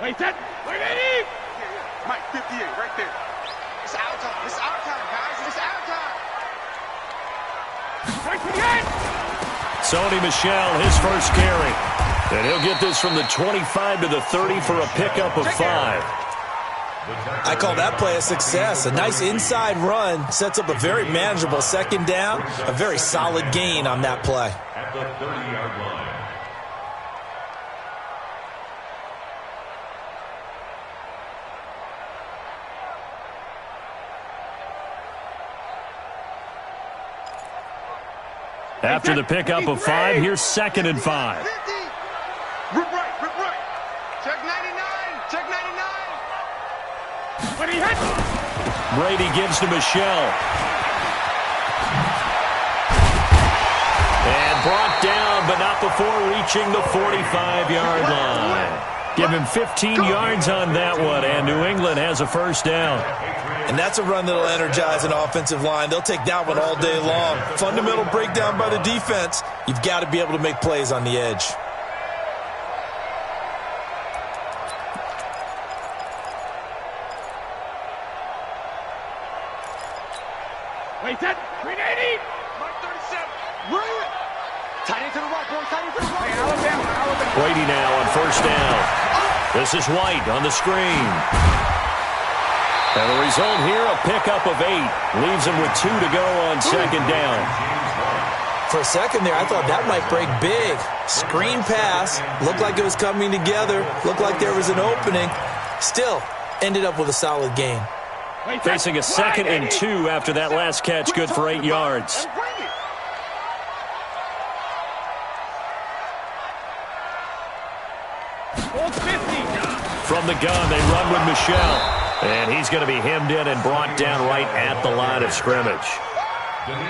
Wait, set. Wait, ready. Mike, 58, right there. It's our time. It's our time, guys. It's our time. Right to the end. Sony Michel, his first carry. And he'll get this from the 25 to the 30 for a pickup of 5. I call that play a success. A nice inside run sets up a very manageable second down. A very solid gain on that play. At the 30-yard line. After the pickup of 5, here's 2nd and 5. Rip right, rip right. Check 99, check 99. When he hits. Brady gives to Michel. And brought down, but not before reaching the 45-yard line. Give him 15 yards on that one, and New England has a first down. And that's a run that'll energize an offensive line. They'll take that one all day long. Fundamental breakdown by the defense. You've got to be able to make plays on the edge. Wait, set. 380. Mike 37. Run it. Tight end to the right, boy. Tight end to the right. Hey, Alabama. Brady now on first down. This is White on the screen. And the result here, a pickup of 8. Leaves him with 2 to go on second down. For a second there, I thought that might break big. Screen pass. Looked like it was coming together. Looked like there was an opening. Still, ended up with a solid gain. Facing a 2nd and 2 after that last catch, good for 8 yards. From the gun, they run with Michel. And he's going to be hemmed in and brought down right at the line of scrimmage.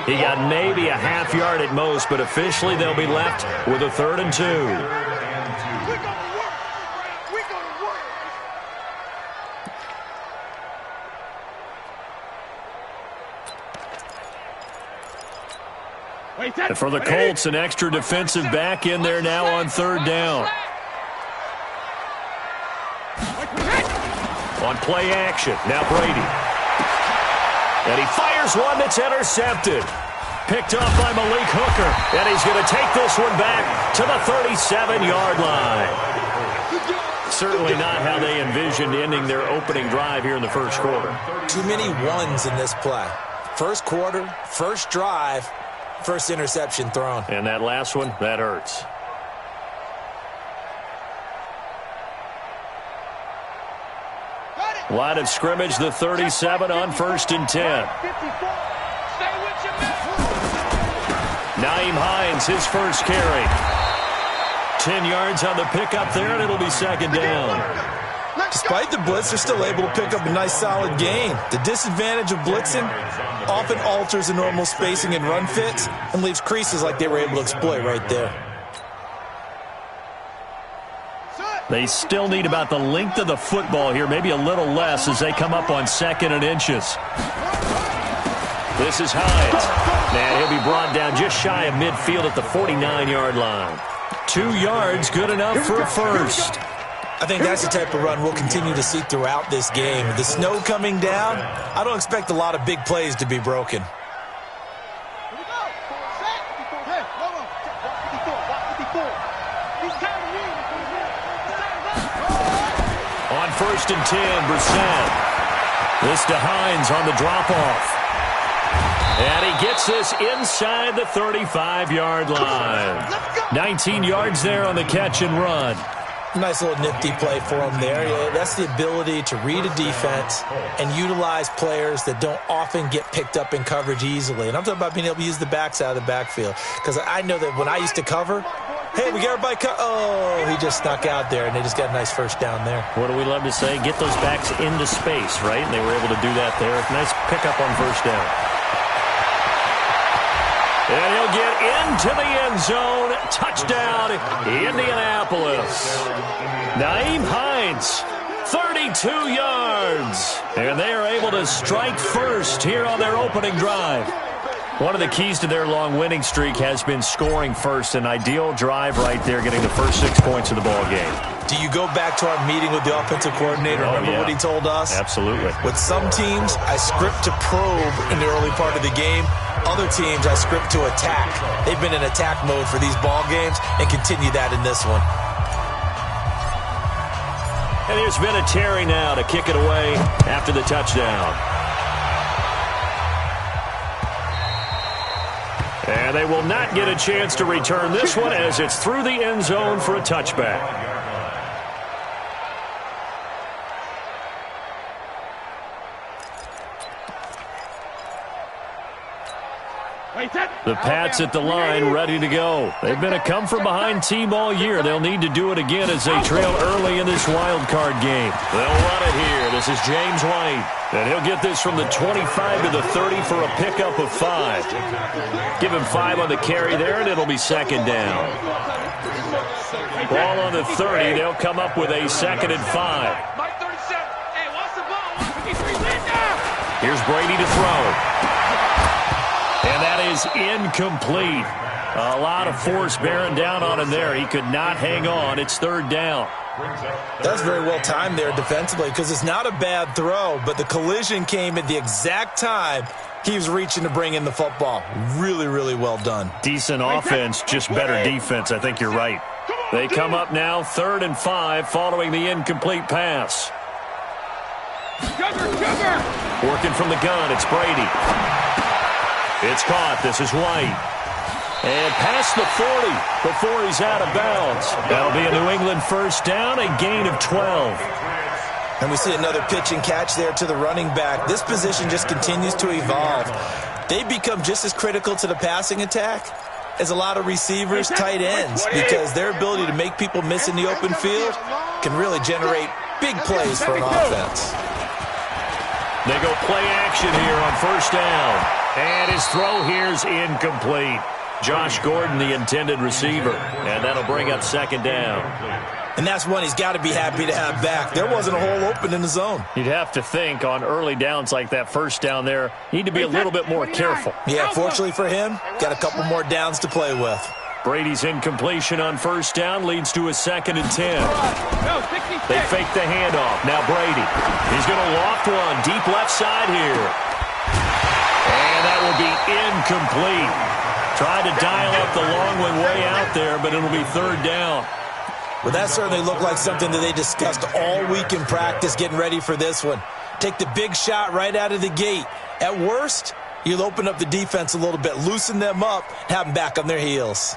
He got maybe a half yard at most, but officially they'll be left with a 3rd and 2. And for the Colts, an extra defensive back in there now on 3rd down. On play action, now Brady. And he fires one that's intercepted. Picked off by Malik Hooker. And he's going to take this one back to the 37-yard line. Certainly not how they envisioned ending their opening drive here in the first quarter. Too many ones in this play. First quarter, first drive, first interception thrown. And that last one, that hurts. Line of scrimmage, the 37 on 1st and 10. Nyheim Hines, his first carry. 10 yards on the pickup there, and it'll be 2nd down. Despite the blitz, they're still able to pick up a nice solid gain. The disadvantage of blitzing often alters the normal spacing and run fits and leaves creases like they were able to exploit right there. They still need about the length of the football here, maybe a little less as they come up on 2nd and inches. This is Hines. And he'll be brought down just shy of midfield at the 49-yard line. 2 yards, good enough for a first. I think that's the type of run we'll continue to see throughout this game. The snow coming down, I don't expect a lot of big plays to be broken. On 1st and 10, Brissett. This to Hines on the drop-off. And he gets this inside the 35-yard line. 19 yards there on the catch and run. Nice little nifty play for him there. Yeah, that's the ability to read a defense and utilize players that don't often get picked up in coverage easily. And I'm talking about being able to use the backside of the backfield. Because I know that when I used to cover, hey, we got everybody oh, he just snuck out there, and they just got a nice first down there. What do we love to say? Get those backs into space, right? And they were able to do that there. Nice pickup on first down. And he'll get into the end zone. Touchdown, Indianapolis. Nyheim Hines, 32 yards. And they are able to strike first here on their opening drive. One of the keys to their long winning streak has been scoring first. An ideal drive right there, getting the first 6 points of the ball game. Do you go back to our meeting with the offensive coordinator? Remember what he told us? Absolutely. With some teams, I script to probe in the early part of the game. Other teams, I script to attack. They've been in attack mode for these ball games and continue that in this one. And there's Vinatieri now to kick it away after the touchdown. And they will not get a chance to return this one as it's through the end zone for a touchback. The Pats at the line, ready to go. They've been a come-from-behind team all year. They'll need to do it again as they trail early in this wild card game. They'll run it here. This is James White. And he'll get this from the 25 to the 30 for a pickup of 5. Give him 5 on the carry there, and it'll be second down. Ball on the 30. They'll come up with a 2nd and 5. Here's Brady to throw. And that is incomplete. A lot of force bearing down on him there. He could not hang on. It's 3rd down. That's very well timed there defensively because it's not a bad throw, but the collision came at the exact time he was reaching to bring in the football. Really, really well done. Decent offense, just better defense. I think you're right. They come up now 3rd and 5 following the incomplete pass. Working from the gun, it's Brady. It's caught. This is White. And past the 40 before he's out of bounds. That'll be a New England first down, a gain of 12. And we see another pitch and catch there to the running back. This position just continues to evolve. They become just as critical to the passing attack as a lot of receivers, tight ends, because their ability to make people miss in the open field can really generate big plays for an offense. They go play action here on first down. And his throw here's incomplete. Josh Gordon, the intended receiver. And that'll bring up 2nd down. And that's one he's got to be happy to have back. There wasn't a hole open in the zone. You'd have to think on early downs like that first down there, need to be a little bit more careful. Yeah, fortunately for him, got a couple more downs to play with. Brady's incompletion on first down leads to a 2nd and 10. They fake the handoff. Now Brady. He's going to loft one deep left side here. And that will be incomplete. Tried to dial up the long one way out there, but it'll be 3rd down. Well, that certainly looked like something that they discussed all week in practice getting ready for this one. Take the big shot right out of the gate. At worst, you'll open up the defense a little bit, loosen them up, have them back on their heels.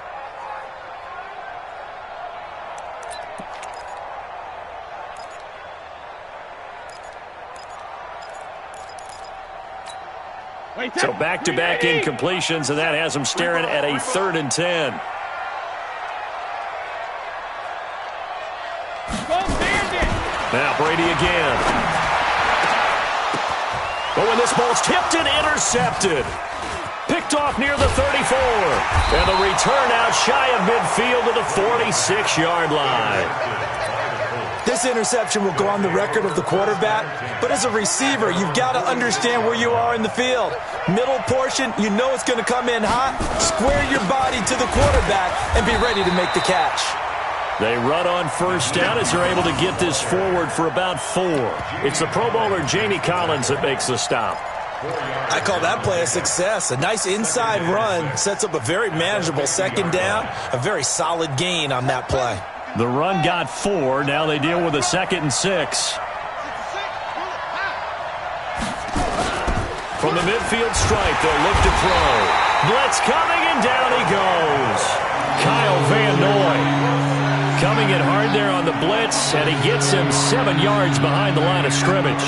So back-to-back incompletions, and that has them staring at a 3rd and 10. Now Brady again. But when this ball's tipped and intercepted. Picked off near the 34. And the return out shy of midfield to the 46-yard line. This interception will go on the record of the quarterback, but as a receiver, you've got to understand where you are in the field. Middle portion, you know it's going to come in hot. Square your body to the quarterback and be ready to make the catch. They run on first down as they're able to get this forward for about 4. It's the Pro Bowler Jamie Collins that makes the stop. I call that play a success. A nice inside run sets up a very manageable 2nd down, a very solid gain on that play. The run got 4. Now they deal with a 2nd and 6. From the midfield stripe, they'll look to throw. Blitz coming, and down he goes. Kyle Van Noy coming in hard there on the blitz, and he gets him 7 yards behind the line of scrimmage.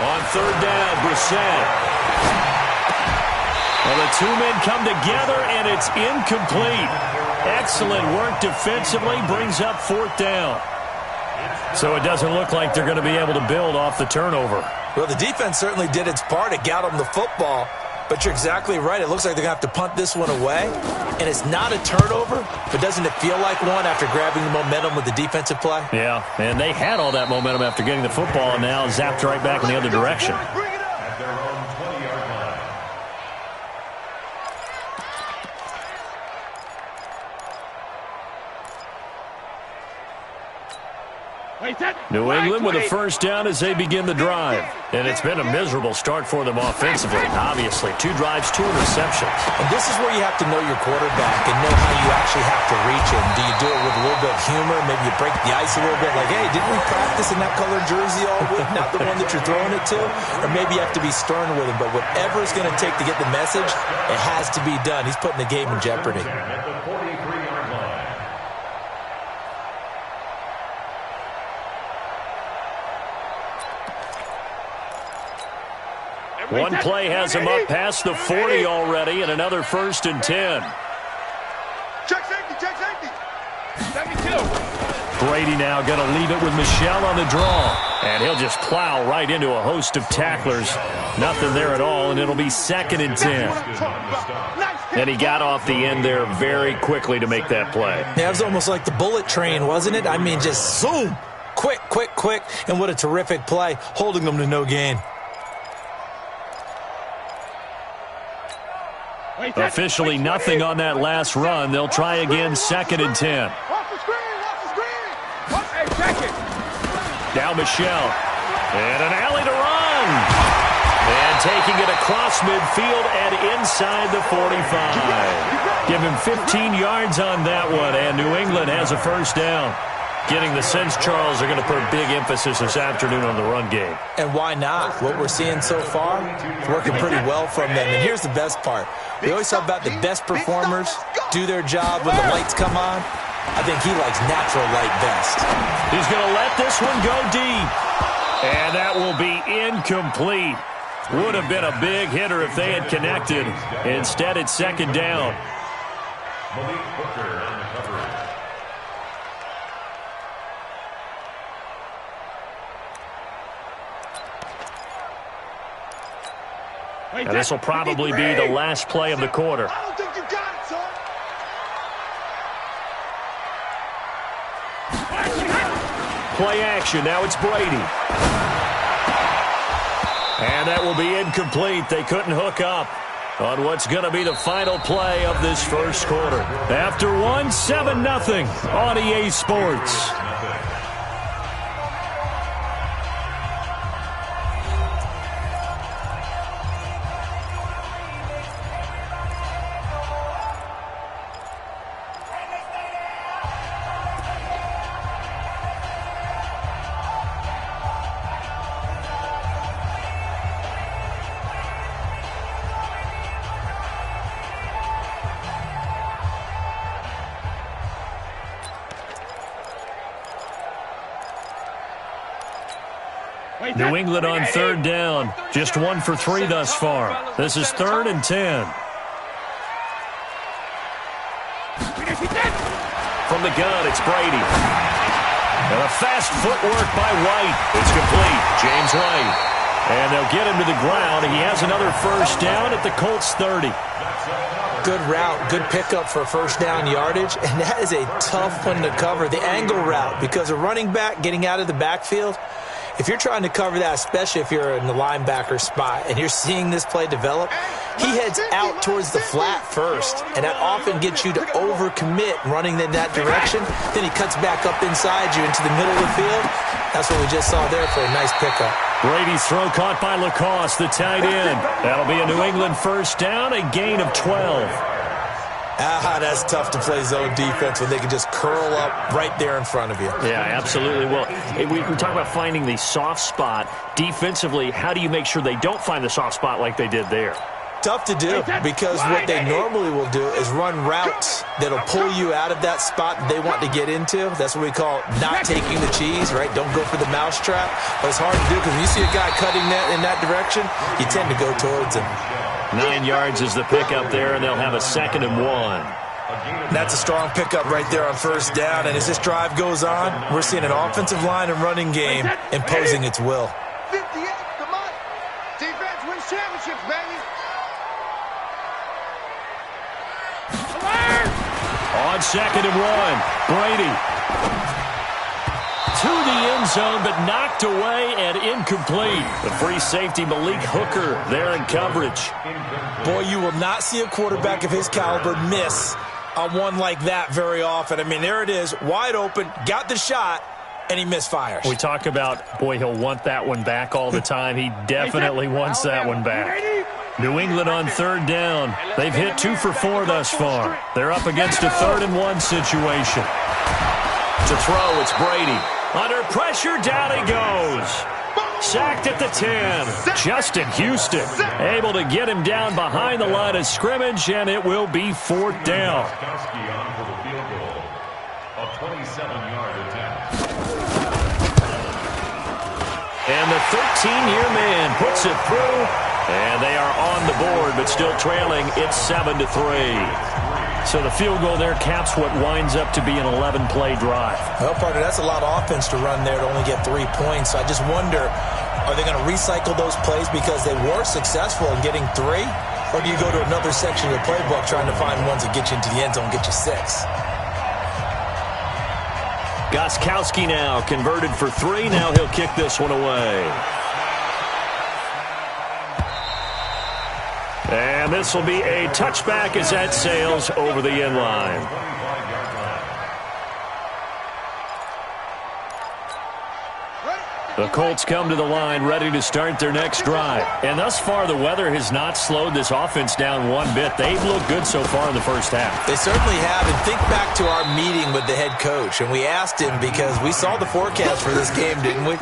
On 3rd down, Brissett. Well, the 2 men come together, and it's incomplete. Excellent work defensively, brings up 4th down. So it doesn't look like they're going to be able to build off the turnover. Well, the defense certainly did its part. It got them the football. But you're exactly right. It looks like they're going to have to punt this one away. And it's not a turnover, but doesn't it feel like one after grabbing the momentum with the defensive play? Yeah, and they had all that momentum after getting the football and now zapped right back in the other direction. New England with a first down as they begin the drive. And it's been a miserable start for them offensively. Obviously, 2 drives, 2 interceptions. And this is where you have to know your quarterback and know how you actually have to reach him. Do you do it with a little bit of humor? Maybe you break the ice a little bit like, hey, didn't we practice in that colored jersey all week? Not the one that you're throwing it to? Or maybe you have to be stern with him. But whatever it's going to take to get the message, it has to be done. He's putting the game in jeopardy. One play has him up past the 40 already, and another 1st and 10. Check safety, check safety. 72. Brady now going to leave it with Michel on the draw. And he'll just plow right into a host of tacklers. Nothing there at all, and it'll be 2nd and 10. And he got off the end there very quickly to make that play. Yeah, it was almost like the bullet train, wasn't it? I mean, just zoom. Quick, quick, quick. And what a terrific play, holding them to no gain. Officially nothing on that last run. They'll try again, 2nd and 10. Watch the screen, watch the screen. Hey, second. Now Michel. And an alley to run. And taking it across midfield and inside the 45. Give him 15 yards on that one, and New England has a first down. Getting the sense, Charles, are going to put a big emphasis this afternoon on the run game. And why not? What we're seeing so far is working pretty well from them. And here's the best part. We always talk about the best performers do their job when the lights come on. I think he likes natural light best. He's going to let this one go deep. And that will be incomplete. Would have been a big hitter if they had connected. Instead, it's 2nd down. Malik Hooker on the coverage. And this will probably be the last play of the quarter. I don't think you got it, son. Play action. Now it's Brady. And that will be incomplete. They couldn't hook up on what's going to be the final play of this first quarter. After one, 7-0 on EA Sports. New England on 3rd down. Just 1 for 3 thus far. This is 3rd and 10. From the gun, it's Brady. And a fast footwork by White. It's complete. James White. And they'll get him to the ground. He has another first down at the Colts 30. Good route, good pickup for first down yardage, and that is a tough one to cover, the angle route, because a running back getting out of the backfield, if you're trying to cover that, especially if you're in the linebacker spot and you're seeing this play develop, he heads out towards the flat first, and that often gets you to overcommit running in that direction. Then he cuts back up inside you into the middle of the field. That's what we just saw there for a nice pickup. Brady's throw caught by Lacoste, the tight end. That'll be a New England first down, a gain of 12. That's tough to play zone defense when they can just curl up right there in front of you. Yeah, absolutely. Well, we talk about finding the soft spot. Defensively, how do you make sure they don't find the soft spot like they did there? Tough to do, because what they normally will do is run routes that'll pull you out of that spot that they want to get into. That's what we call not taking the cheese, right? Don't go for the mousetrap. But it's hard to do because when you see a guy cutting that in that direction, you tend to go towards him. 9 yards is the pickup there, and they'll have a 2nd and 1. That's a strong pickup right there on first down. And as this drive goes on, we're seeing an offensive line and running game imposing its will. 58, come on. Defense wins championships, baby. On 2nd and 1, Brady to the end zone, but knocked away and incomplete. The free safety, Malik Hooker, there in coverage. Boy, you will not see a quarterback of his caliber miss on one like that very often. I mean, there it is, wide open, got the shot, and he misfires. We talk about, boy, he'll want that one back all the time. He definitely wants that one back. New England on third down. They've hit 2 for 4 thus far. They're up against a 3rd-and-1 situation. To throw, it's Brady. Under pressure, down he goes. Sacked at the 10. Justin Houston able to get him down behind the line of scrimmage, and it will be 4th down. A 27-yard attempt. And the 13-year man puts it through, and they are on the board, but still trailing. It's 7-3. So the field goal there caps what winds up to be an 11-play drive. Well, partner, that's a lot of offense to run there to only get 3 points. I just wonder, are they going to recycle those plays because they were successful in getting 3? Or do you go to another section of the playbook trying to find ones that get you into the end zone, get you 6? Gostkowski now converted for 3. Now he'll kick this one away. And this will be a touchback as that sails over the end line. The Colts come to the line ready to start their next drive. And thus far, the weather has not slowed this offense down one bit. They've looked good so far in the first half. They certainly have. And think back to our meeting with the head coach. And we asked him because we saw the forecast for this game, didn't we?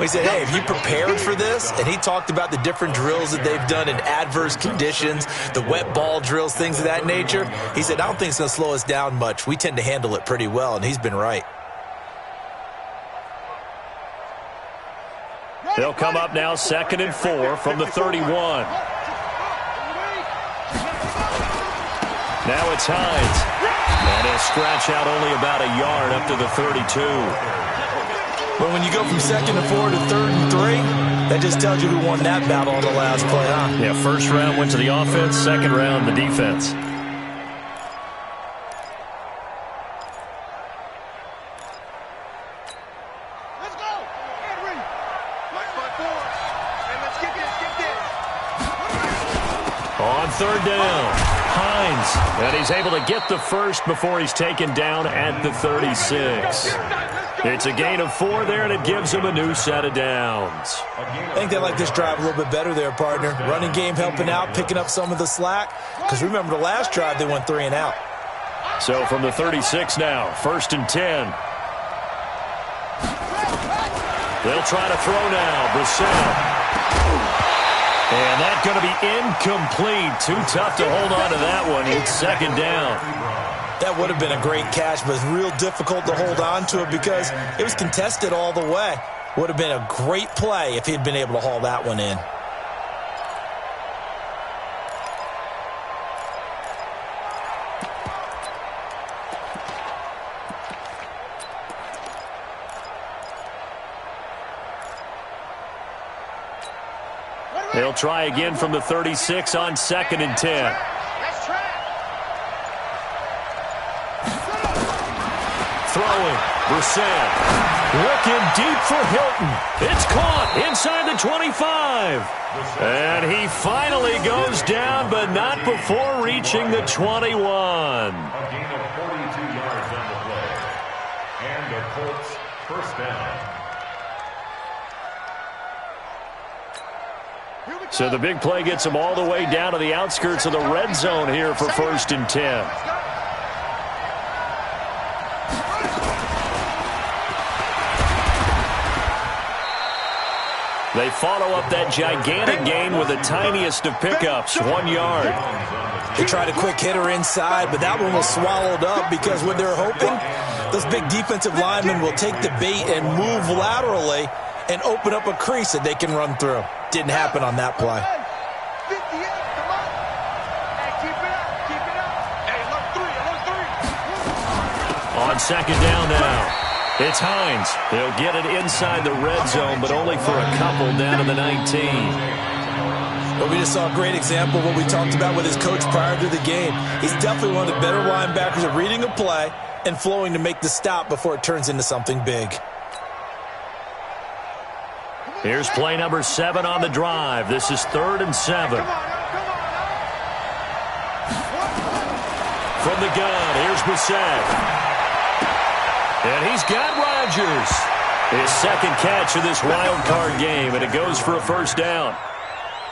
We said, hey, have you prepared for this? And he talked about the different drills that they've done in adverse conditions, the wet ball drills, things of that nature. He said, I don't think it's going to slow us down much. We tend to handle it pretty well, and he's been right. They'll come up now 2nd and 4 from the 31. Now it's Hines. And he'll scratch out only about a yard up to the 32. But when you go from 2nd and 4 to 3rd and 3, that just tells you who won that battle on the last play, huh? Yeah, first round went to the offense, second round the defense. On 3rd down, Hines, and he's able to get the first before he's taken down at the 36. It's a gain of 4 there, and it gives him a new set of downs. I think they like this drive a little bit better there, partner. Running game helping out, picking up some of the slack. Because remember, the last drive, they went 3 and out. So from the 36 now, 1st and 10. They'll try to throw now, Brissett. And that's going to be incomplete. Too tough to hold on to that one. It's 2nd down. That would have been a great catch, but it's real difficult to hold on to it because it was contested all the way. Would have been a great play if he'd been able to haul that one in. They'll try again from the 36 on 2nd and 10. Throwing, Brissett. Looking deep for Hilton. It's caught inside the 25. And he finally goes down, but not before reaching the 21. A gain of 42 yards on the play. And the Colts first down. So the big play gets him all the way down to the outskirts of the red zone here for 1st and 10. They follow up that gigantic gain with the tiniest of pickups, 1 yard. They tried a quick hitter inside, but that one was swallowed up because what they're hoping, those big defensive linemen will take the bait and move laterally and open up a crease that they can run through. Didn't happen on that play. On 2nd down now. It's Hines. They'll get it inside the red zone, but only for a couple down to the 19. Well, we just saw a great example of what we talked about with his coach prior to the game. He's definitely one of the better linebackers at reading a play and flowing to make the stop before it turns into something big. Here's play number 7 on the drive. This is 3rd and 7. From the gun, here's Brissett. And he's got Rodgers. His second catch of this wild card game, and it goes for a first down.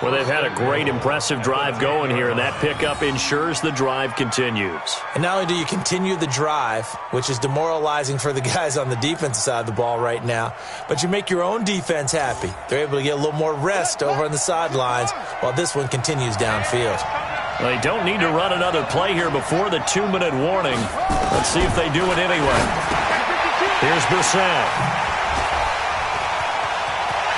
Well, they've had a great, impressive drive going here, and that pickup ensures the drive continues. And not only do you continue the drive, which is demoralizing for the guys on the defensive side of the ball right now, but you make your own defense happy. They're able to get a little more rest over on the sidelines while this one continues downfield. They don't need to run another play here before the 2-minute warning. Let's see if they do it anyway. Here's Brissett.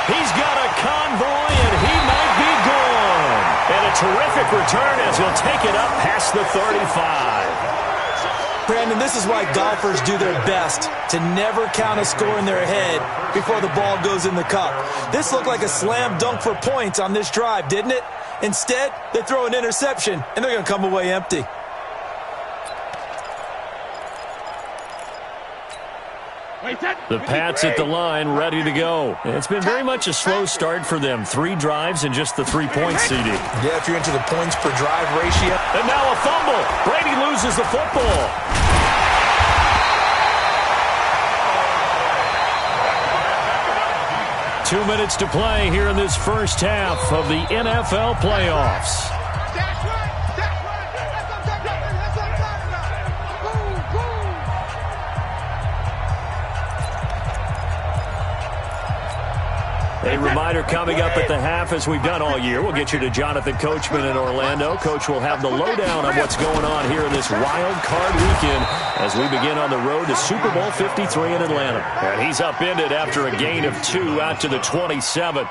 He's got a convoy, and he might be gone. And a terrific return as he'll take it up past the 35. Brandon, this is why golfers do their best to never count a score in their head before the ball goes in the cup. This looked like a slam dunk for points on this drive, didn't it? Instead, they throw an interception, and they're going to come away empty. The Pats at the line, ready to go. It's been very much a slow start for them. 3 drives and just the 3-point CD. Yeah, if you're into the points per drive ratio. And now a fumble. Brady loses the football. Two minutes to play here in this first half of the NFL playoffs. A reminder coming up at the half, as we've done all year. We'll get you to Jonathan Coachman in Orlando. Coach will have the lowdown on what's going on here in this wild card weekend as we begin on the road to Super Bowl 53 in Atlanta. And he's upended after a gain of 2 out to the 27.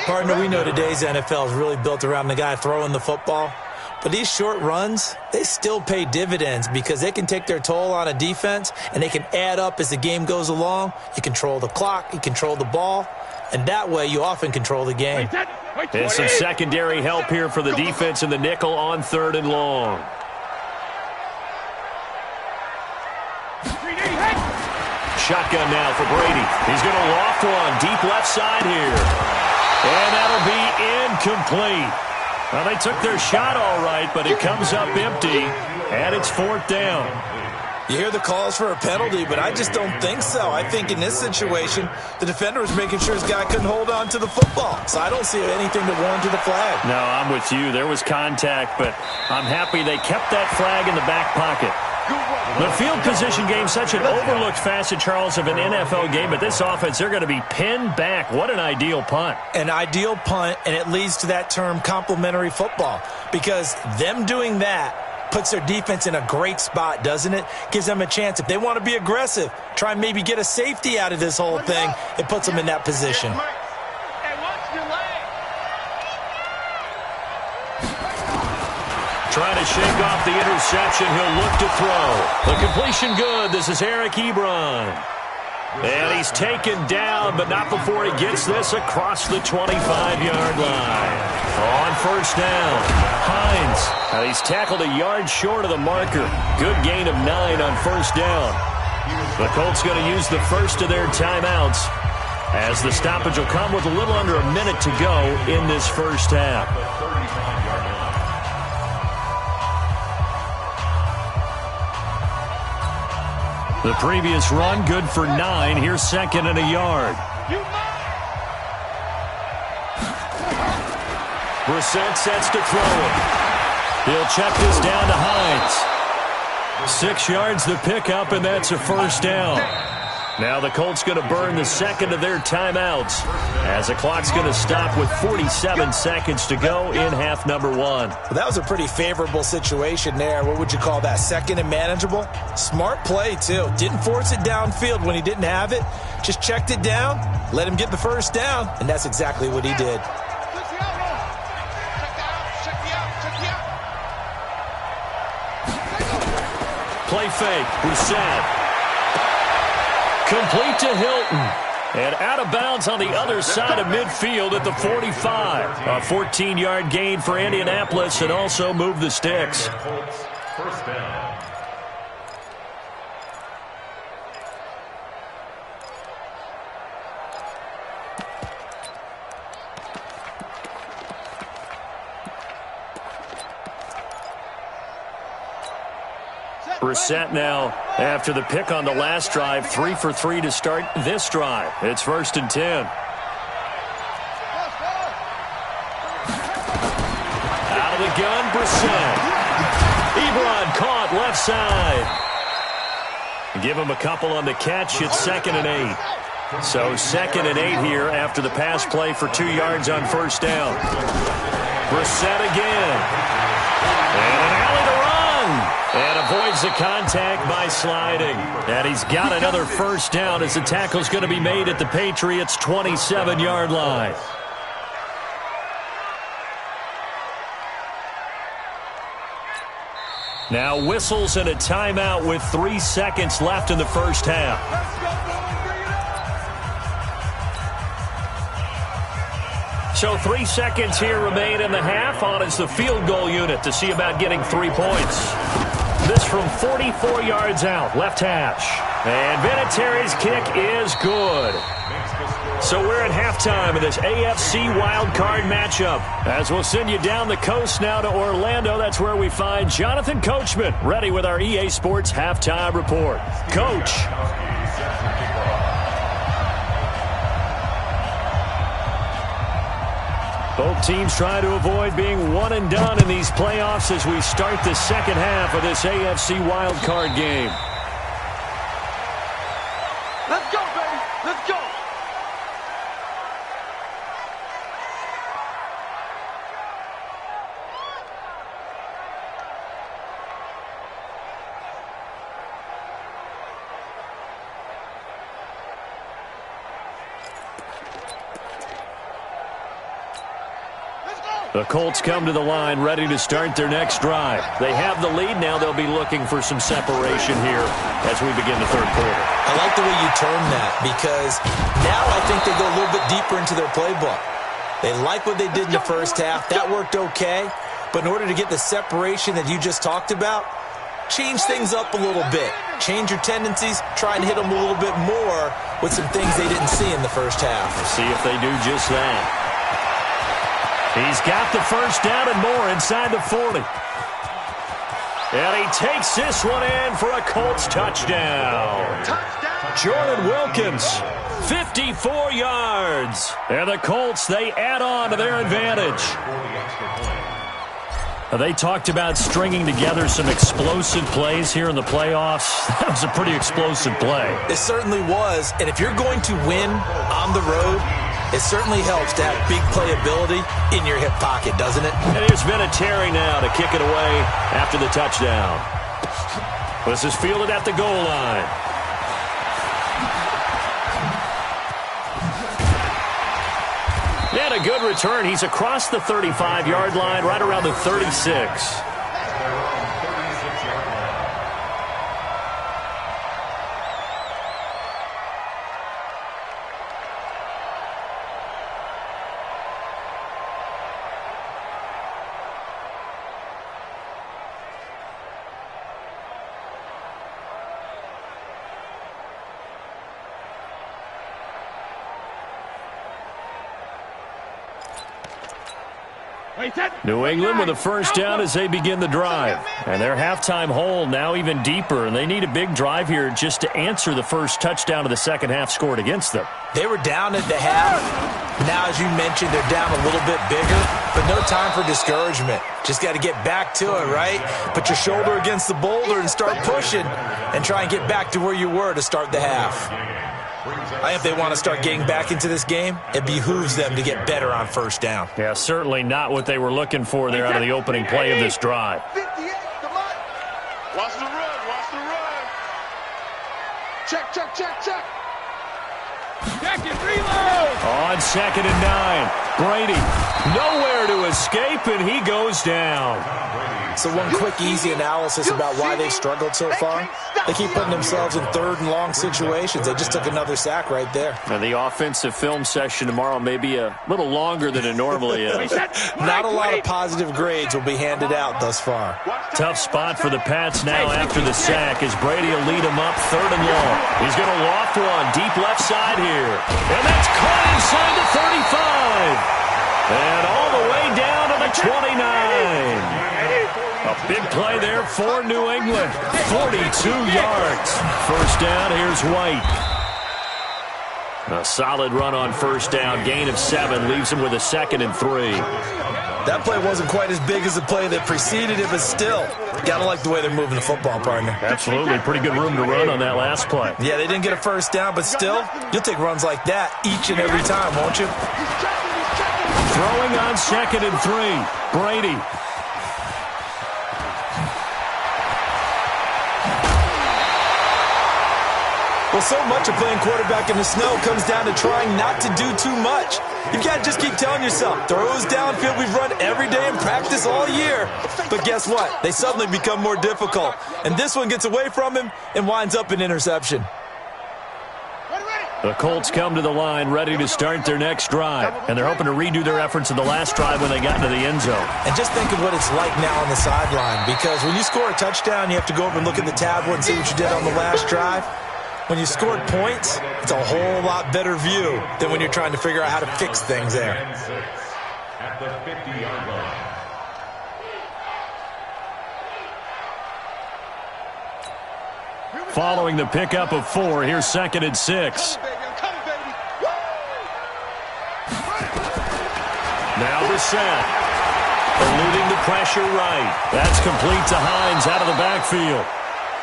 Partner, we know today's NFL is really built around the guy throwing the football. But these short runs, they still pay dividends because they can take their toll on a defense and they can add up as the game goes along. You control the clock, you control the ball, and that way you often control the game. And some secondary help here for the defense in the nickel on 3rd and long. Shotgun now for Brady. He's going to loft one deep left side here. And that'll be incomplete. Well, they took their shot all right, but it comes up empty, and it's 4th down. You hear the calls for a penalty, but I just don't think so. I think in this situation, the defender was making sure his guy couldn't hold on to the football. So I don't see anything that warranted the flag. No, I'm with you. There was contact, but I'm happy they kept that flag in the back pocket. The field position game, such an overlooked facet, Charles, of an NFL game, but this offense, they're going to be pinned back. What an ideal punt. An ideal punt, and it leads to that term complementary football, because them doing that puts their defense in a great spot, doesn't it? Gives them a chance. If they want to be aggressive, try and maybe get a safety out of this whole thing, it puts them in that position. Trying to shake off the interception. He'll look to throw. The completion good. This is Eric Ebron. And he's taken down, but not before he gets this across the 25-yard line. On 1st down, Hines. And he's tackled a yard short of the marker. Good gain of 9 on 1st down. The Colts going to use the first of their timeouts as the stoppage will come with a little under a minute to go in this first half. The previous run, good for 9. Here's 2nd and a yard. Brissett sets to throw it. He'll check this down to Hines. 6 yards the pickup, and that's a 1st down. Now the Colts going to burn the 2nd of their timeouts as the clock's going to stop with 47 seconds to go in half number 1. Well, that was a pretty favorable situation there. What would you call that? 2nd and manageable? Smart play, too. Didn't force it downfield when he didn't have it. Just checked it down, let him get the 1st down, and that's exactly what he did. Play fake. Brissett. Complete to Hilton. And out of bounds on the other side of midfield at the 45. A 14-yard gain for Indianapolis and also move the sticks. 1st down. Brissett now, after the pick on the last drive, 3 for 3 to start this drive. It's 1st and 10. Out of the gun, Brissett. Ebron caught left side. Give him a couple on the catch. It's 2nd and 8. So 2nd and 8 here after the pass play for 2 yards on 1st down. Brissett again. And an alley to run. And avoids the contact by sliding. And he's got another 1st down as the tackle's going to be made at the Patriots' 27-yard line. Now whistles and a timeout with 3 seconds left in the first half. So 3 seconds here remain in the half. On is the field goal unit to see about getting 3 points. This from 44 yards out, left hash. And Vinatieri's kick is good. So we're at halftime of this AFC Wildcard matchup. As we'll send you down the coast now to Orlando, that's where we find Jonathan Coachman, ready with our EA Sports Halftime Report. Coach. Both teams trying to avoid being one and done in these playoffs as we start the second half of this AFC Wildcard game. Let's go, baby. Let's go. The Colts come to the line ready to start their next drive. They have the lead. Now they'll be looking for some separation here as we begin the third quarter. I like the way you term that because now I think they go a little bit deeper into their playbook. They like what they did in the first half. That worked okay. But in order to get the separation that you just talked about, change things up a little bit. Change your tendencies. Try and hit them a little bit more with some things they didn't see in the first half. We'll see if they do just that. He's got the first down and more inside the 40. And he takes this one in for a Colts touchdown. Jordan Wilkins, 54 yards. And the Colts, they add on to their advantage. They talked about stringing together some explosive plays here in the playoffs. That was a pretty explosive play. It certainly was. And if you're going to win on the road, it certainly helps to have big playability in your hip pocket, doesn't it? And here's Vinatieri now to kick it away after the touchdown. This is fielded at the goal line. And a good return. He's across the 35-yard line, right around the 36. New England with a first down as they begin the drive. And their halftime hole now even deeper, and they need a big drive here just to answer the first touchdown of the second half scored against them. They were down at the half. Now, as you mentioned, they're down a little bit bigger, but no time for discouragement. Just got to get back to it, right? Put your shoulder against the boulder and start pushing and try and get back to where you were to start the half. I think if they want to start getting back into this game, it behooves them to get better on first down. Yeah, certainly not what they were looking for there out of the opening play of this drive. 58, come on. Watch the run, watch the run. Check, check, check, check. Check and reload. On 2nd and 9, Brady nowhere to escape, and he goes down. So one quick, easy analysis about why they've struggled so far. They keep putting themselves in third and long situations. They just took another sack right there. And the offensive film session tomorrow may be a little longer than it normally is. Not a lot of positive grades will be handed out thus far. Tough spot for the Pats now after the sack as Brady will lead them up 3rd and long. He's going to loft one deep left side here. And that's caught inside the 35. And all the way down to the 29. A A big play there for New England. 42 yards. First down, here's White. A solid run on first down. Gain of 7 leaves him with a 2nd and 3. That play wasn't quite as big as the play that preceded it, but still, gotta like the way they're moving the football, partner. Absolutely. Pretty good room to run on that last play. Yeah, they didn't get a first down, but still, you'll take runs like that each and every time, won't you? Throwing on 2nd and 3. Brady. Well, so much of playing quarterback in the snow comes down to trying not to do too much. You've got to just keep telling yourself, throws downfield we've run every day in practice all year. But guess what? They suddenly become more difficult. And this one gets away from him and winds up an interception. The Colts come to the line ready to start their next drive. And they're hoping to redo their efforts in the last drive when they got into the end zone. And just think of what it's like now on the sideline. Because when you score a touchdown, you have to go over and look at the tablet and see what you did on the last drive. When you scored points, it's a whole lot better view than when you're trying to figure out how to fix things there. At the 50-yard line. Following the pickup of 4, here's 2nd and 6. Now Brissett. Eluding the pressure right. That's complete to Hines out of the backfield.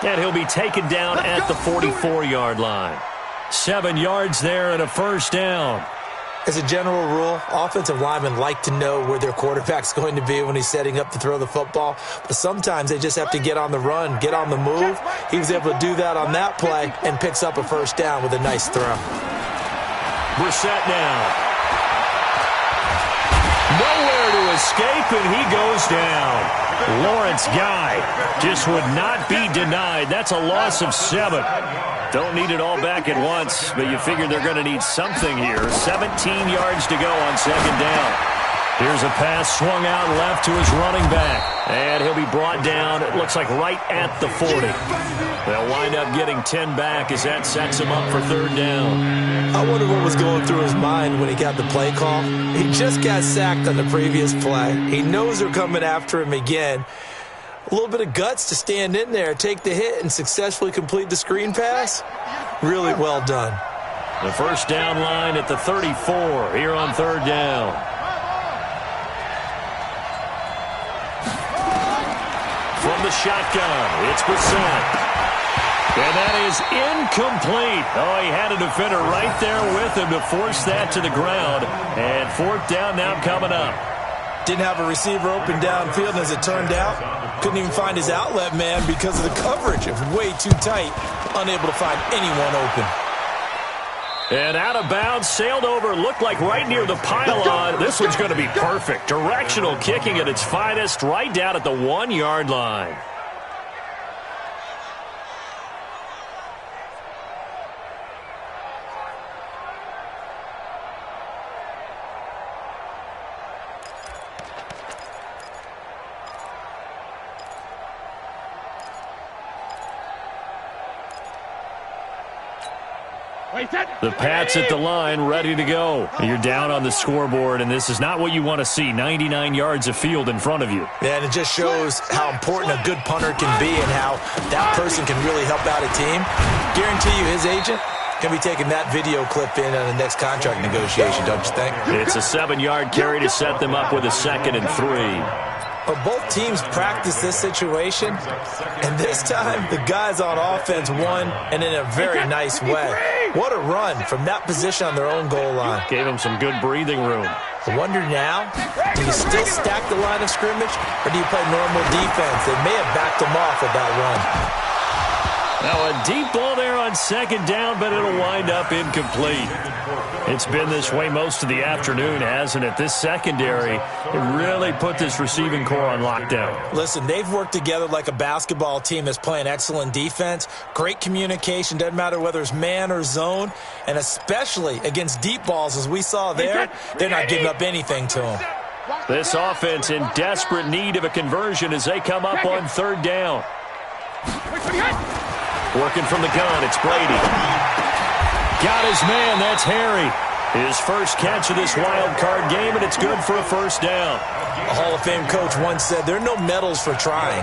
And he'll be taken down at the 44-yard line. 7 yards there and a first down. As a general rule, offensive linemen like to know where their quarterback's going to be when he's setting up to throw the football. But sometimes they just have to get on the run, get on the move. He was able to do that on that play and picks up a first down with a nice throw. Brissett now. Nowhere to escape, and he goes down. Lawrence Guy just would not be denied. That's a loss of 7. Don't need it all back at once, but you figure they're going to need something here. 17 yards to go on 2nd down. Here's a pass swung out left to his running back. And he'll be brought down, it looks like right at the 40. They'll wind up getting 10 back as that sets him up for 3rd down. I wonder what was going through his mind when he got the play call. He just got sacked on the previous play. He knows they're coming after him again. A little bit of guts to stand in there, take the hit, and successfully complete the screen pass. Really well done. The first down line at the 34 here on 3rd down. From the shotgun, it's Brissett. And that is incomplete. Oh, he had a defender right there with him to force that to the ground. And 4th down now coming up. Didn't have a receiver open downfield, and as it turned out, couldn't even find his outlet man because of the coverage. It was way too tight, unable to find anyone open. And out of bounds, sailed over, looked like right near the pylon. This one's going to be perfect. Directional kicking at its finest, right down at the 1-yard line. The Pats at the line, ready to go. You're down on the scoreboard, and this is not what you want to see. 99 yards of field in front of you. Yeah, and it just shows how important a good punter can be and how that person can really help out a team. Guarantee you his agent can be taking that video clip in on the next contract negotiation, don't you think? It's a 7-yard carry to set them up with a 2nd and 3. But both teams practice this situation, and this time the guys on offense won, and in a very nice way. What a run from that position on their own goal line. Gave them some good breathing room. I wonder now, do you still stack the line of scrimmage, or do you play normal defense? They may have backed them off with that run. Now a deep ball there on 2nd down, but it'll wind up incomplete. It's been this way most of the afternoon, hasn't it? This secondary, it really put this receiving core on lockdown. Listen, they've worked together like a basketball team that's playing excellent defense. Great communication, doesn't matter whether it's man or zone, and especially against deep balls, as we saw there, they're not giving up anything to them. This offense in desperate need of a conversion as they come up on 3rd down. Working from the gun, it's Brady. Got his man, that's Harry. His first catch of this wild card game, and it's good for a first down. A Hall of Fame coach once said, there are no medals for trying.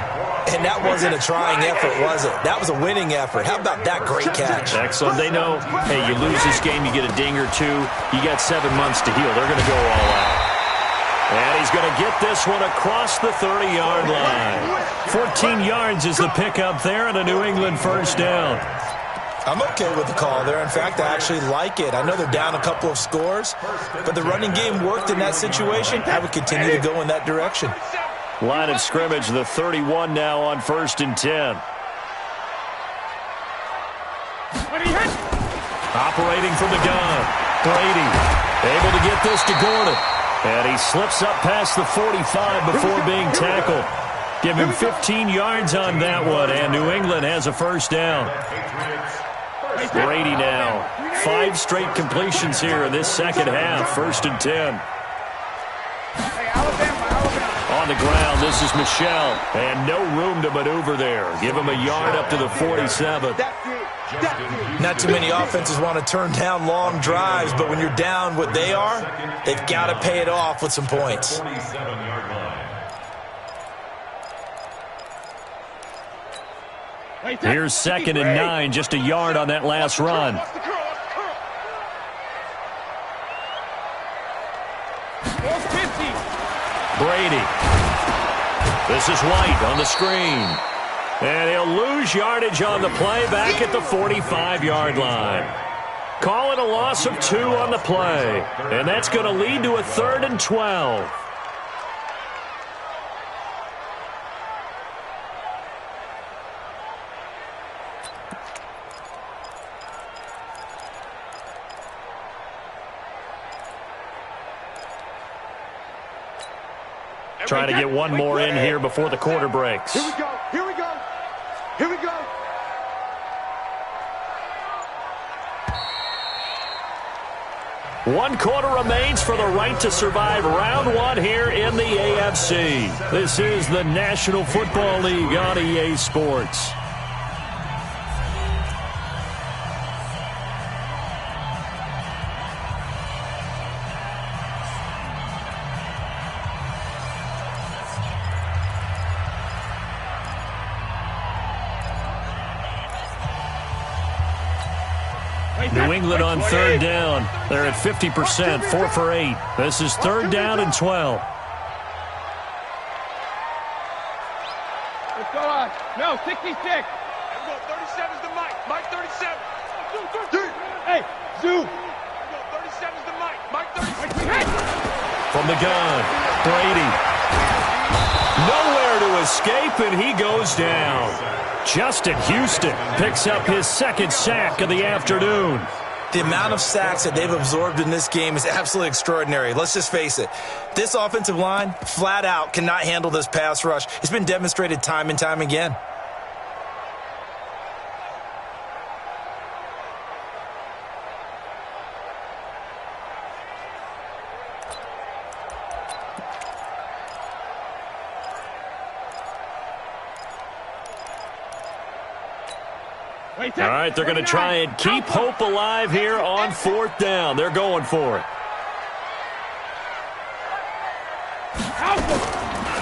And that wasn't a trying effort, was it? That was a winning effort. How about that great catch? Excellent. They know, hey, you lose this game, you get a ding or two. You got 7 months to heal. They're going to go all out. And he's going to get this one across the 30-yard line. 14 yards is the pickup there, and a New England first down. I'm okay with the call there. In fact, I actually like it. I know they're down a couple of scores, but the running game worked in that situation. I would continue to go in that direction. Line of scrimmage, the 31 now on 1st and 10. Operating from the gun. Brady able to get this to Gordon. And he slips up past the 45 before being tackled. Give him 15 yards on that one, and New England has a first down. Brady now. 5 straight completions here in this second half. 1st and 10. On the ground, this is Michel. And no room to maneuver there. Give him a yard up to the 47. Not too many offenses want to turn down long drives, but when you're down what they are, they've got to pay it off with some points. Here's 2nd and 9, just a yard on that last run. Brady. This is White on the screen. And he'll lose yardage on the play back at the 45-yard line. Call it a loss of 2 on the play. And that's going to lead to a 3rd and 12. Trying to get one more in here before the quarter breaks. Here we go. Here we go. Here we go. One quarter remains for the right to survive round 1 here in the AFC. This is the National Football League on EA Sports. New England on 3rd down. They're at 50%, 4 for 8. This is 3rd down and 12. Let's go on. No, 66. Let's go. 37's the Mike. Mike 37. Hey, Zoo. 37's the Mike. Mike 37. From the gun, Brady. Nowhere to escape, and he goes down. Justin Houston picks up his 2nd sack of the afternoon. The amount of sacks that they've absorbed in this game is absolutely extraordinary. Let's just face it. This offensive line, flat out, cannot handle this pass rush. It's been demonstrated time and time again. All right, they're going to try and keep hope alive here on 4th down. They're going for it.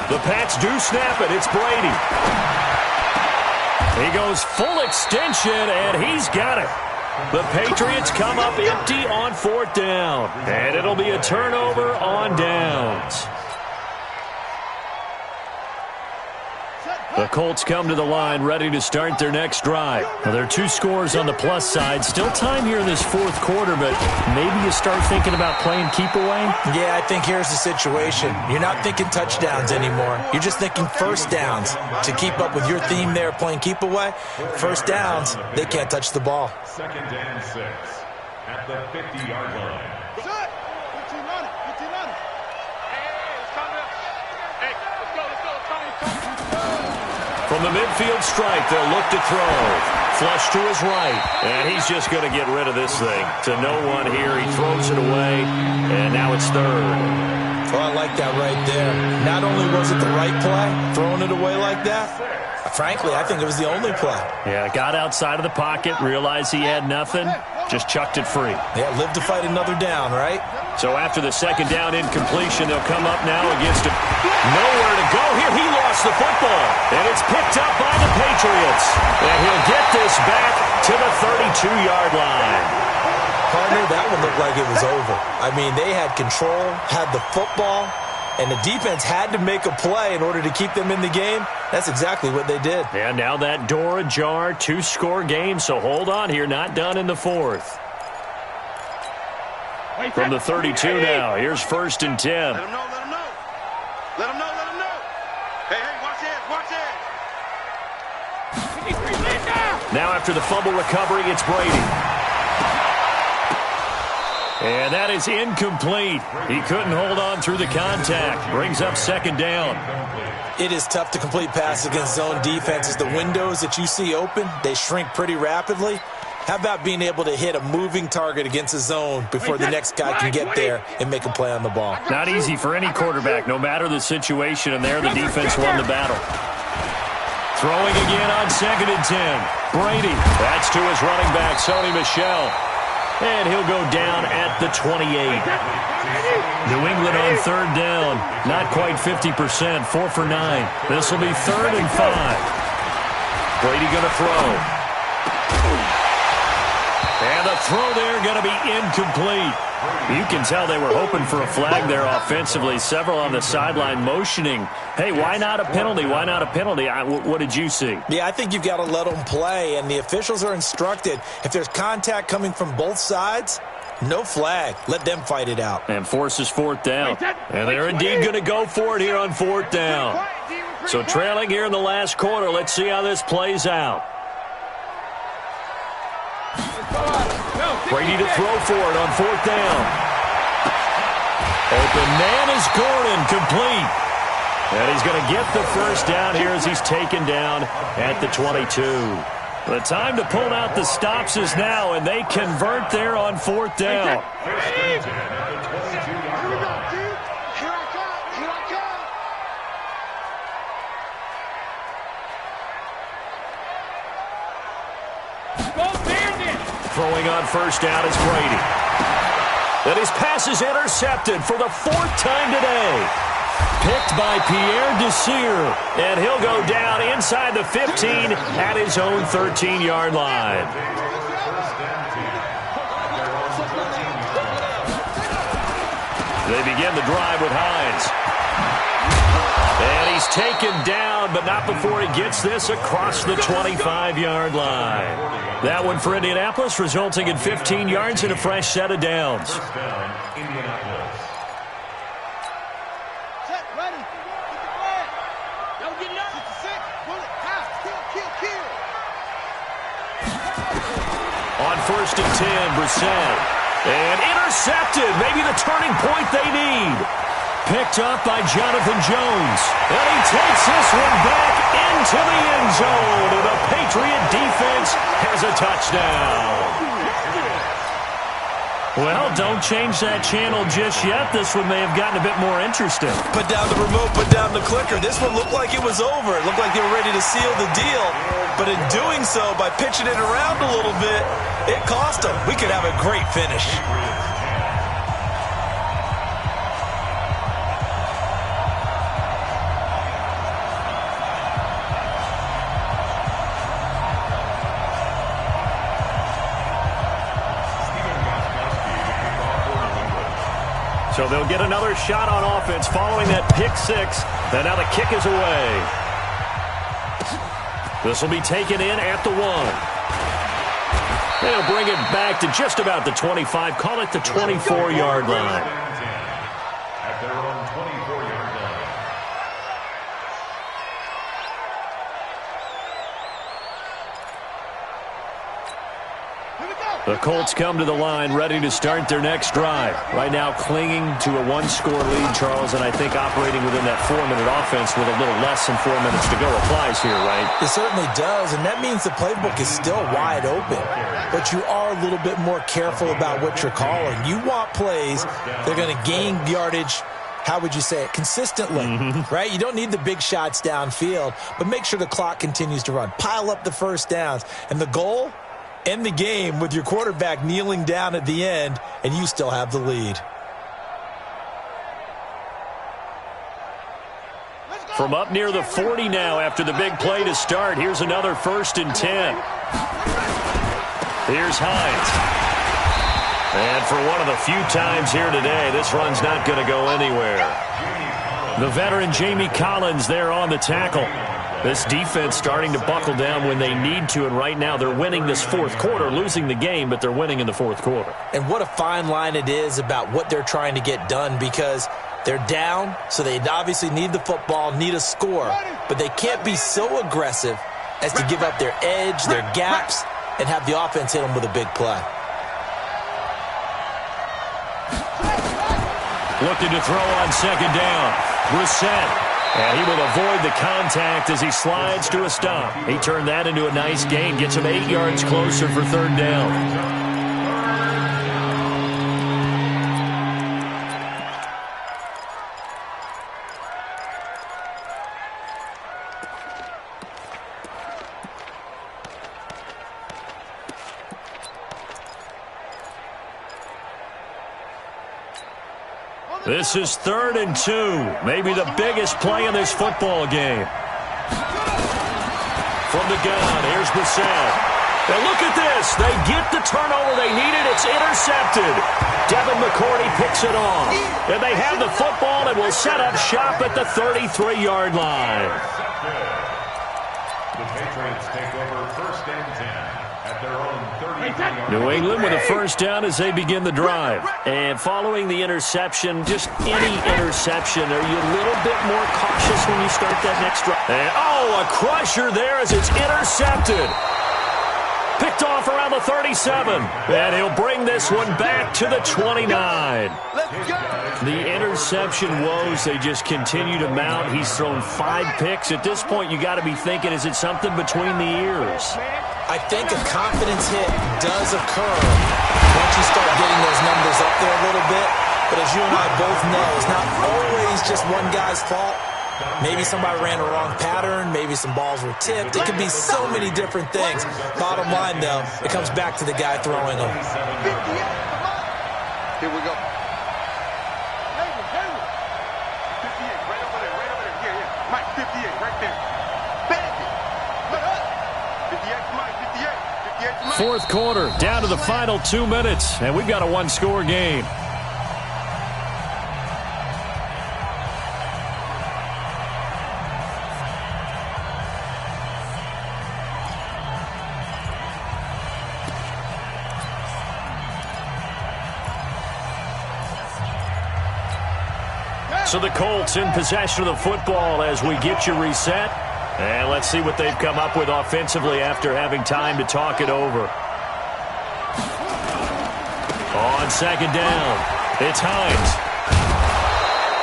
The Pats do snap it. It's Brady. He goes full extension, and he's got it. The Patriots come up empty on 4th down, and it'll be a turnover on downs. The Colts come to the line ready to start their next drive. Now, there are 2 scores on the plus side. Still time here in this 4th quarter, but maybe you start thinking about playing keep away? Yeah, I think here's the situation. You're not thinking touchdowns anymore. You're just thinking first downs. To keep up with your theme there, playing keep away, first downs, they can't touch the ball. 2nd and 6 at the 50-yard line. From the midfield stripe, they'll look to throw. Flush to his right, and he's just going to get rid of this thing. To no one here, he throws it away, and now it's 3rd. Oh, I like that right there. Not only was it the right play, throwing it away like that, frankly, I think it was the only play. Yeah, got outside of the pocket, realized he had nothing, Just chucked it free. Yeah, live to fight another down, right? So after the second down incompletion, they'll come up now against him. Nowhere to go here. He lost the football. And it's picked up by the Patriots. And he'll get this back to the 32-yard line. Partner, that one looked like it was over. I mean, they had control, had the football, and the defense had to make a play in order to keep them in the game. That's exactly what they did. And now that door ajar, 2-score game, so hold on here, not done in the fourth. From the 32 now, here's 1st and 10. Let him know, let him know. Let him know, let him know. Hey, watch it, watch it. Now after the fumble recovery, it's Brady. And that is incomplete. He couldn't hold on through the contact. Brings up 2nd down. It is tough to complete passes against zone defenses. The windows that you see open, they shrink pretty rapidly. How about being able to hit a moving target against a zone before the next guy can get there and make a play on the ball? Not easy for any quarterback, no matter the situation, and there the defense won the battle. Throwing again on 2nd and 10. Brady, that's to his running back, Sony Michel. And he'll go down at the 28. New England on 3rd down. Not quite 50%, 4 for 9. This will be 3rd and 5. Brady going to throw. And the throw there going to be incomplete. You can tell they were hoping for a flag there offensively. Several on the sideline motioning, hey, why not a penalty? Why not a penalty? What did you see? Yeah, I think you've got to let them play, and the officials are instructed. If there's contact coming from both sides, no flag. Let them fight it out. And forces 4th down. And they're indeed going to go for it here on 4th down. So trailing here in the last quarter. Let's see how this plays out. Brady to throw for it on 4th down. Open man is Gordon, complete. And he's going to get the 1st down here as he's taken down at the 22. The time to pull out the stops is now, and they convert there on 4th down. Here we go, dude. Here I come. Here I come. Go Bandit! Throwing on 1st down is Brady. And his pass is intercepted for the 4th time today. Picked by Pierre Desir. And he'll go down inside the 15 at his own 13-yard line. They begin the drive with Hines. And he's taken down, but not before he gets this across the 25-yard line. That one for Indianapolis, resulting in 15 yards and a fresh set of downs. Set, ready. Get the flag. Don't get it up. 66. Bullet. Pass. Kill. On 1st and 10, Brissett. And intercepted. Maybe the turning point they need. Picked up by Jonathan Jones. And he takes this one back into the end zone. And the Patriot defense has a touchdown. Well, don't change that channel just yet. This one may have gotten a bit more interesting. Put down the remote, put down the clicker. This one looked like it was over. It looked like they were ready to seal the deal. But in doing so, by pitching it around a little bit, it cost them. We could have a great finish. So they'll get another shot on offense following that pick 6. And now the kick is away. This will be taken in at the 1. They'll bring it back to just about the 25. Call it the 24-yard line. At their own 24-yard line. The Colts come to the line ready to start their next drive. Right now clinging to a 1-score lead, Charles, and I think operating within that 4-minute offense with a little less than 4 minutes to go applies here, right? It certainly does, and that means the playbook is still wide open. But you are a little bit more careful about what you're calling. You want plays that are going to gain yardage, how would you say it, consistently, right? You don't need the big shots downfield, but make sure the clock continues to run. Pile up the first downs. And the goal end the game with your quarterback kneeling down at the end, and you still have the lead. From up near the 40 now after the big play to start. Here's another 1st and 10. Here's Hines. And for one of the few times here today, this run's not going to go anywhere. The veteran Jamie Collins there on the tackle. This defense starting to buckle down when they need to, and right now they're winning this fourth quarter, losing the game, but they're winning in the fourth quarter. And what a fine line it is about what they're trying to get done, because they're down, so they obviously need the football, need a score, but they can't be so aggressive as to give up their edge, their gaps, and have the offense hit them with a big play. Looking to throw on 2nd down. Brissett. And he will avoid the contact as he slides to a stop. He turned that into a nice gain. Gets him 8 yards closer for 3rd down. This is 3rd and 2. Maybe the biggest play in this football game. From the gun, here's Brissett. Now look at this. They get the turnover they needed. It's intercepted. Devin McCourty picks it off. And they have the football and will set up shop at the 33-yard line. The Patriots take over 1st and 10 at their own 33-yard line. New England with a 1st down as they begin the drive. And following the interception, just any interception, are you a little bit more cautious when you start that next drive? And, a crusher there as it's intercepted. Picked off around the 37. And he'll bring this one back to the 29. The interception woes, they just continue to mount. He's thrown 5 picks. At this point, you got to be thinking, is it something between the ears? I think a confidence hit does occur once you start getting those numbers up there a little bit. But as you and I both know, it's not always just one guy's fault. Maybe somebody ran a wrong pattern. Maybe some balls were tipped. It could be so many different things. Bottom line, though, it comes back to the guy throwing them. Here we go. Mike, 58, right there. Bang it. 58, 58. Fourth quarter, down to the final 2 minutes, and we've got a one-score game. So the Colts in possession of the football as we get you reset. And let's see what they've come up with offensively after having time to talk it over. On 2nd down, it's Hines.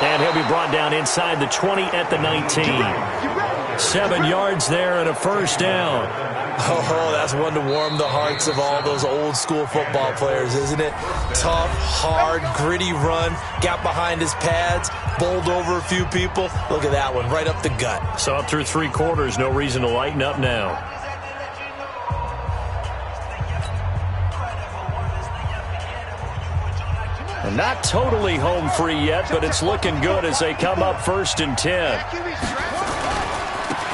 And he'll be brought down inside the 20 at the 19. 7 yards there and a 1st down. Oh, that's one to warm the hearts of all those old-school football players, isn't it? Tough, hard, gritty run, got behind his pads, bowled over a few people. Look at that one, right up the gut. So up through 3 quarters, no reason to lighten up now. And not totally home free yet, but it's looking good as they come up 1st and 10.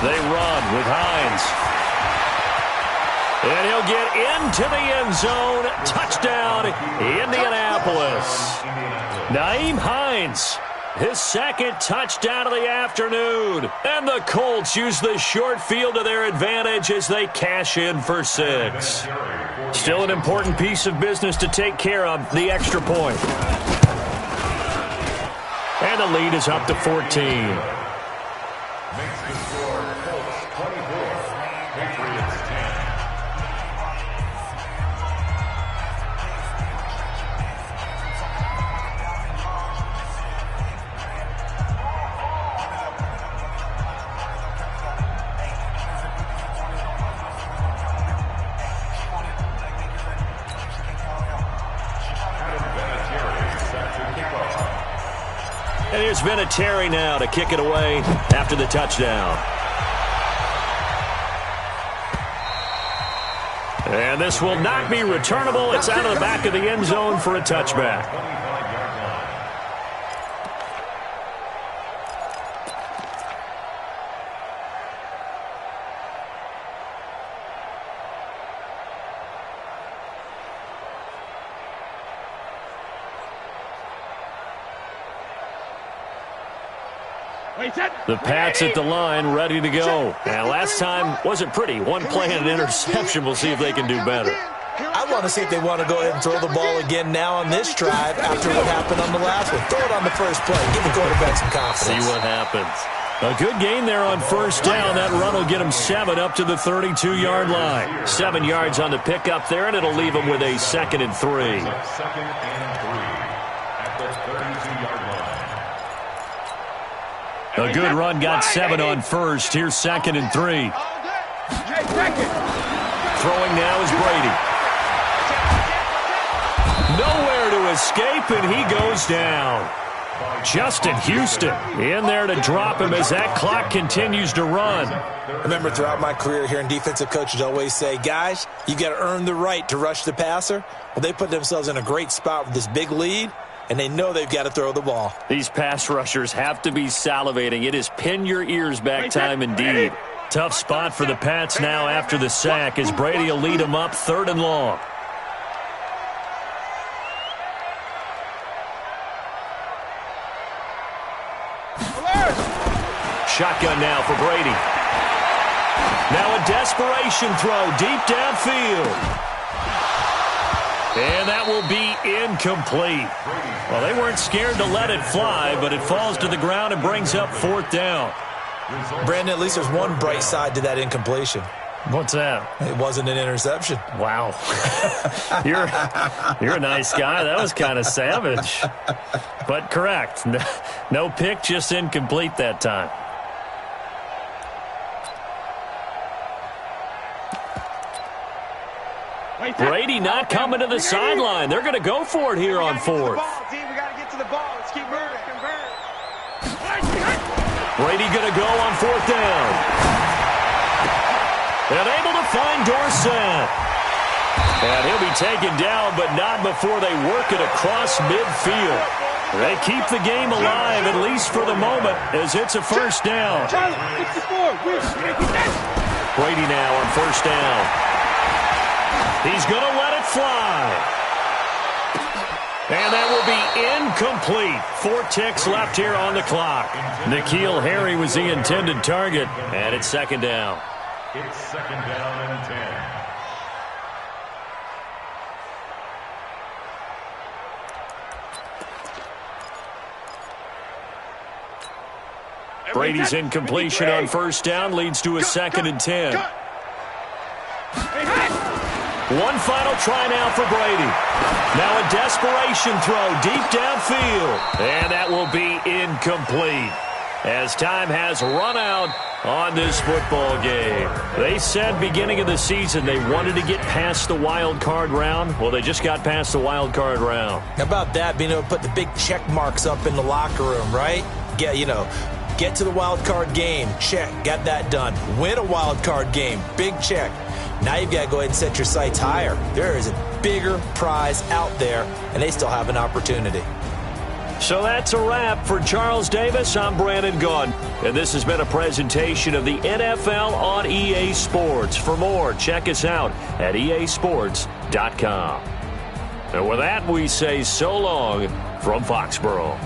They run with Hines. And he'll get into the end zone. Touchdown, Indianapolis. Nyheim Hines, his 2nd touchdown of the afternoon. And the Colts use the short field to their advantage as they cash in for 6. Still an important piece of business to take care of, the extra point. And the lead is up to 14. Makes the score Colts 24, Patriots 10. And here's Vinatieri now to kick it away after the touchdown. And this will not be returnable. It's out of the back of the end zone for a touchback. The Pats at the line, ready to go. And last time wasn't pretty. One play and an interception. We'll see if they can do better. I want to see if they want to go ahead and throw the ball again now on this drive after what happened on the last one. Throw it on the first play. Give the quarterback some confidence. See what happens. A good gain there on first down. That run will get him 7 up to the 32-yard line. 7 yards on the pickup there, and it'll leave him with a 2nd and 3. 2nd and 3 at the 32-yard line. A good run got 7 on first. Here's 2nd and 3. Throwing now is Brady. Nowhere to escape, and he goes down. Justin Houston in there to drop him as that clock continues to run. I remember throughout my career hearing defensive coaches always say, guys, you got to earn the right to rush the passer. Well, they put themselves in a great spot with this big lead, and they know they've got to throw the ball. These pass rushers have to be salivating. It is pin your ears back time indeed. Tough spot for the Pats now after the sack as Brady will lead them up 3rd and long. Shotgun now for Brady. Now a desperation throw deep downfield. And that will be incomplete. Well, they weren't scared to let it fly, but it falls to the ground and brings up 4th down. Brandon, at least there's one bright side to that incompletion. What's that? It wasn't an interception. Wow. You're a nice guy. That was kind of savage. But correct. No pick, just incomplete that time. Brady not coming to the sideline. They're going to go for it here on 4th. We got to get to the ball. Let's keep moving. Brady going to go on 4th down. And able to find Dorsett. And he'll be taken down, but not before they work it across midfield. They keep the game alive, at least for the moment, as it's a 1st down. Brady now on 1st down. He's going to let it fly. And that will be incomplete. 4 ticks left here on the clock. N'Keal Harry was the intended target, and it's 2nd down. It's 2nd down and 10. Brady's incompletion on 1st down leads to a 2nd and 10. One final try now for Brady. Now a desperation throw deep downfield. And that will be incomplete as time has run out on this football game. They said beginning of the season they wanted to get past the wild card round. Well, they just got past the wild card round. How about that, being able to put the big check marks up in the locker room, right? Yeah, get to the wild card game. Check. Got that done. Win a wild card game. Big check. Now you've got to go ahead and set your sights higher. There is a bigger prize out there, and they still have an opportunity. So that's a wrap for Charles Davis. I'm Brandon Gaudin, and this has been a presentation of the NFL on EA Sports. For more, check us out at easports.com. And with that, we say so long from Foxborough.